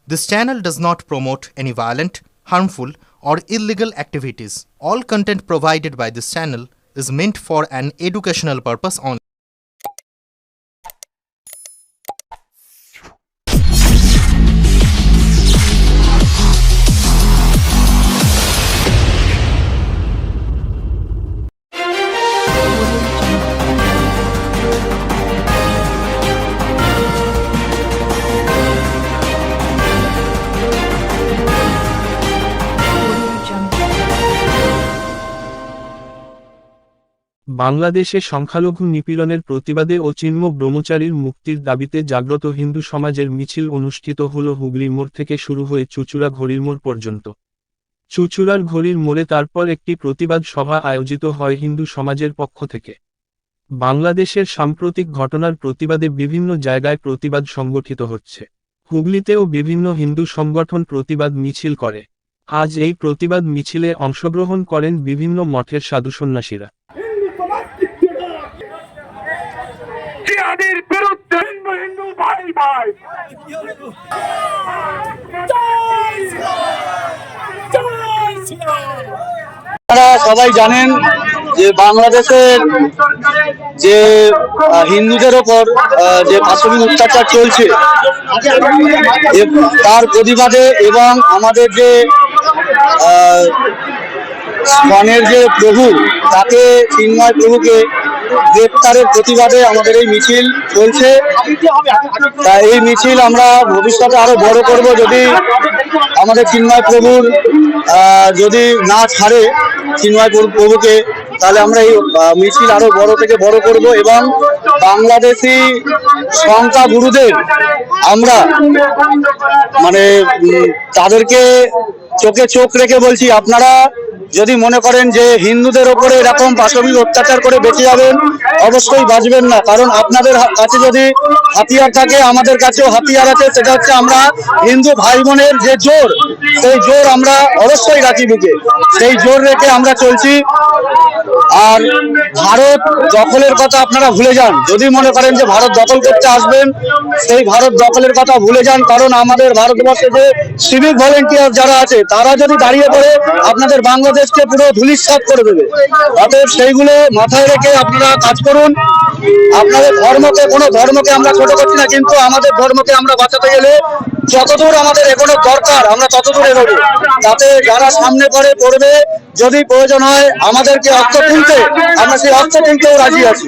This channel does not promote any violent, harmful, or illegal activities. All content provided by this channel is meant for an educational purpose only. বাংলাদেশে সংখ্যালঘু নিপীড়নের প্রতিবাদে ও চিন্ময ব্রহ্মচারীর মুক্তির দাবিতে জাগ্রত হিন্দু সমাজের মিছিল অনুষ্ঠিত হল হুগলি মোড় থেকে শুরু হয়ে চুঁচুড়া ঘড়ির মোড় পর্যন্ত। চুঁচুড়ার ঘড়ির মোড়ে তারপর একটি প্রতিবাদ সভা আয়োজিত হয় হিন্দু সমাজের পক্ষ থেকে। বাংলাদেশের সাম্প্রতিক ঘটনার প্রতিবাদে বিভিন্ন জায়গায় প্রতিবাদ সংগঠিত হচ্ছে। হুগলিতেও বিভিন্ন হিন্দু সংগঠন প্রতিবাদ মিছিল করে। আজ এই প্রতিবাদ মিছিলে অংশগ্রহণ করেন বিভিন্ন মঠের সাধু সন্ন্যাসীরা। জিহাদের বিরুদ্ধে হিন্দু ভাই ভাই আপনারা সবাই জানেন যে বাংলাদেশের যে হিন্দুদের ওপর যে পাশবিক অত্যাচার চলছে তার প্রতিবাদে এবং আমাদের যে স্কনের যে প্রভু তাকে চিন্ময় প্রভুকে গ্রেপ্তারের প্রতিবাদে আমাদের এই মিছিল চলছে। তা এই মিছিল আমরা ভবিষ্যতে আরো বড় করব, যদি আমাদের চিন্ময় প্রভুর যদি না ছাড়ে চিন্ময় প্রভুকে, তাহলে আমরা এই মিছিল আরো বড় থেকে বড় করব এবং বাংলাদেশি সংখ্যা গুরুদের আমরা তাদেরকে চোখে চোখ রেখে বলছি, আপনারা যদি মনে করেন যে হিন্দুদের ওপরে এরকম পাশবিক অত্যাচার করে বেঁচে যাবেন, অবশ্যই বাঁচবেন না। কারণ আপনাদের কাছে যদি হাতিয়ার থাকে, আমাদের কাছেও হাতিয়ার আছে, সেটা হচ্ছে আমরা হিন্দু ভাই বোনের যে জোর, সেই জোর আমরা অবশ্যই রাখি বুকে, সেই জোর রেখে আমরা চলছি। আর ভারত দখলের কথা আপনারা ভুলে যান, যদি মনে করেন যে ভারত দখল করতে আসবেন, সেই ভারত দখলের কথা ভুলে যান। কারণ আমাদের ভারতবর্ষে যে সিভিক ভলেন্টিয়ার যারা আছে, তারা যদি দাঁড়িয়ে পড়ে আপনাদের বাংলাদেশকে পুরো ধূলিসাৎ করে দেবে। অতএব সেইগুলো মাথায় রেখে আপনারা কাজ করুন। আপনাদের কোনো ধর্মকে আমরা ছোট করছি না, কিন্তু আমাদের ধর্মকে আমরা বাঁচাতে গেলে যতদূর আমাদের এগোনোর দরকার আমরা ততদূর এগোবো। তাতে যারা সামনে পড়বে, যদি প্রয়োজন হয় আমাদেরকে অস্ত্র তুলতে, আমরা সেই অস্ত্র তুলতেও রাজি আছি।